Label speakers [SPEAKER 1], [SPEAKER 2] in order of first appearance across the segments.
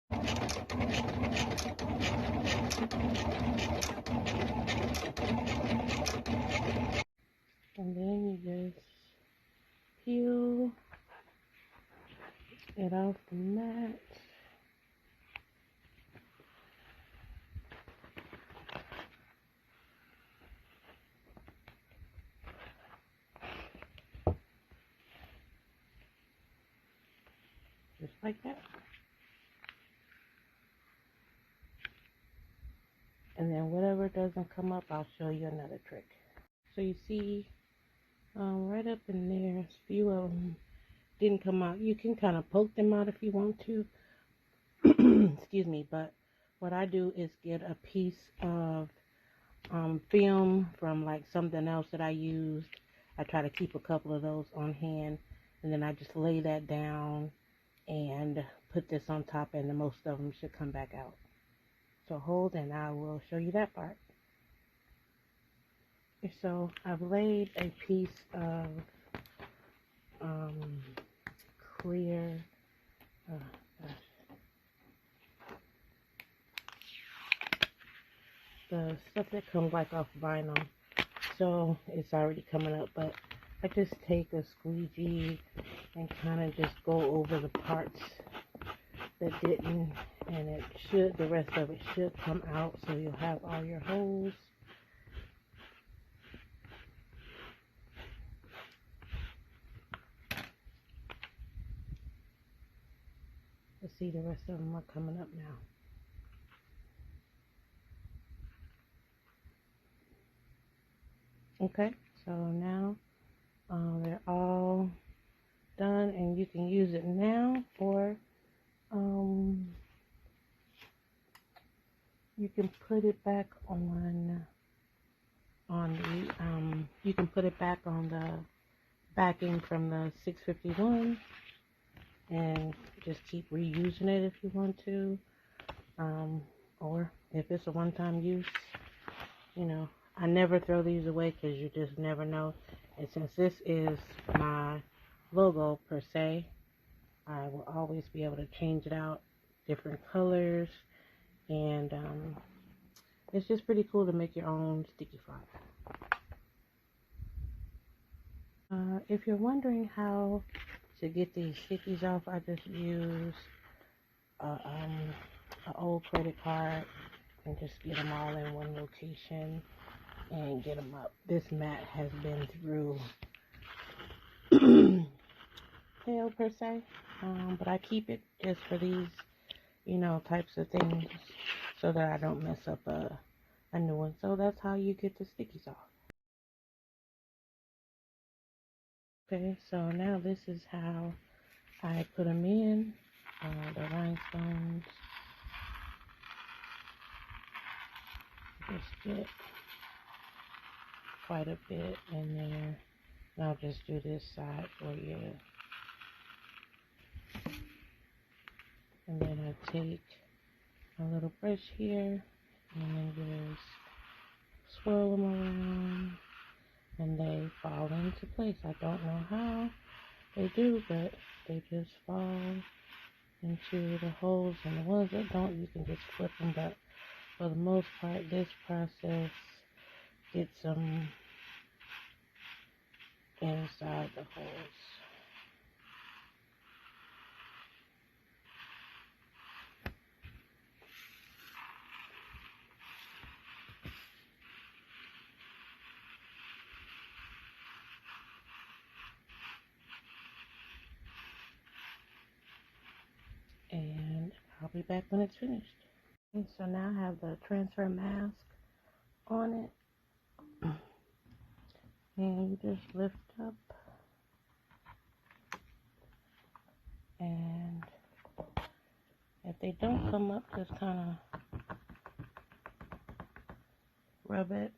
[SPEAKER 1] And then you just peel it off the mat. Just like that. And then whatever doesn't come up, I'll show you another trick. So you see, right up in there, a few of them didn't come out. You can kind of poke them out if you want to. Excuse me, but what I do is get a piece of film from like something else that I used. I try to keep a couple of those on hand, and then I just lay that down and put this on top, and then most of them should come back out. So hold, and I will show you that part. So I've laid a piece of clear the stuff that comes like off vinyl, so it's already coming up, but I just take a squeegee and kind of just go over the parts that didn't, and the rest of it should come out, so you'll have all your holes. Let's see, the rest of them are coming up now. Okay, so now they're all done, and you can use it now, or you can put it back on the you can put it back on the backing from the 651 and just keep reusing it if you want to, or if it's a one-time use, you know, I never throw these away because you just never know. And since this is my logo per se, I will always be able to change it out, different colors, and it's just pretty cool to make your own sticky file. If you're wondering how to get these stickies off, I just use an old credit card and just get them all in one location and get them up. This mat has been through hell per se, but I keep it just for these, you know, types of things so that I don't mess up a new one. So that's how you get the stickies off. Okay, so now this is how I put them in, the rhinestones. Just get quite a bit in there. And I'll just do this side for you. And then I take a little brush here and just swirl them around, and they fall into place. I don't know how they do, but they just fall into the holes, and the ones that don't, you can just flip them, but for the most part, this process gets them inside the holes. And I'll be back when it's finished. And so now I have the transfer mask on it, and you just lift up, and if they don't come up, just kind of rub it.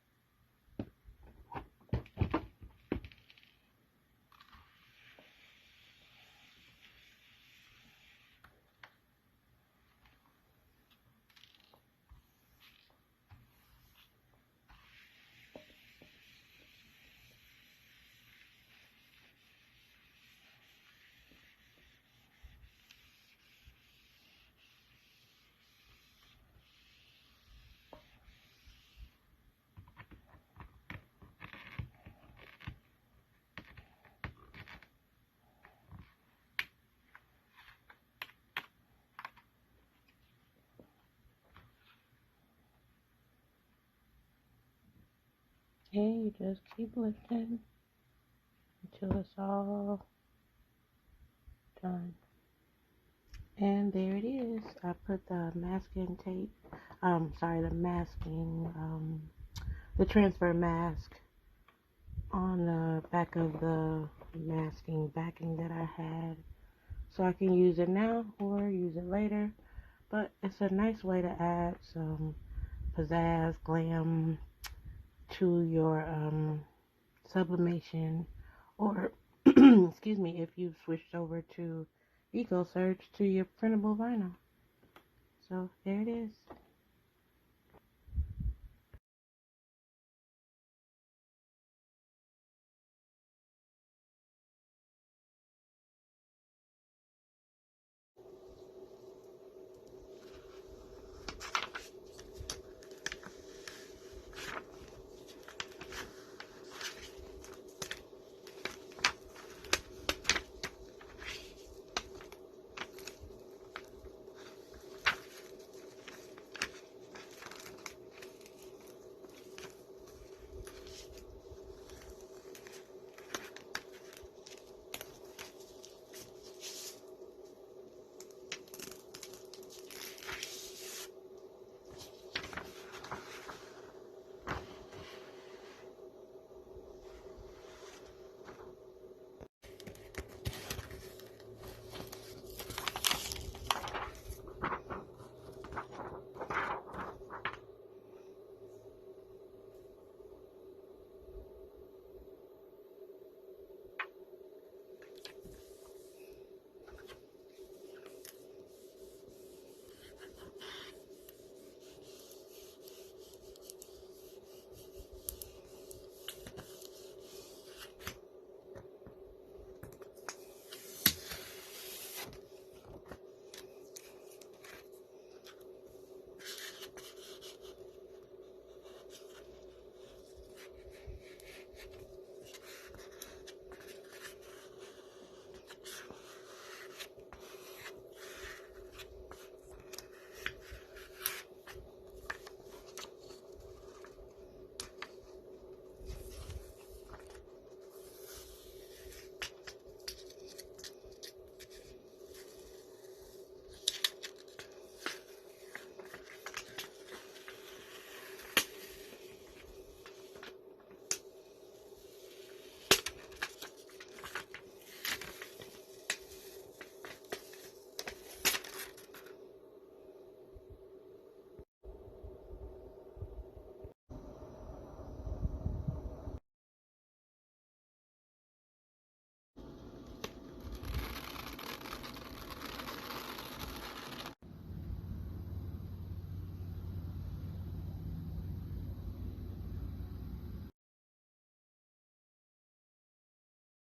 [SPEAKER 1] And you just keep lifting until it's all done. And there it is. I put the masking tape, the transfer mask on the back of the masking backing that I had. So I can use it now or use it later. But it's a nice way to add some pizzazz, glam to your sublimation, or excuse me, if you've switched over to EcoSearch to your printable vinyl. So there it is.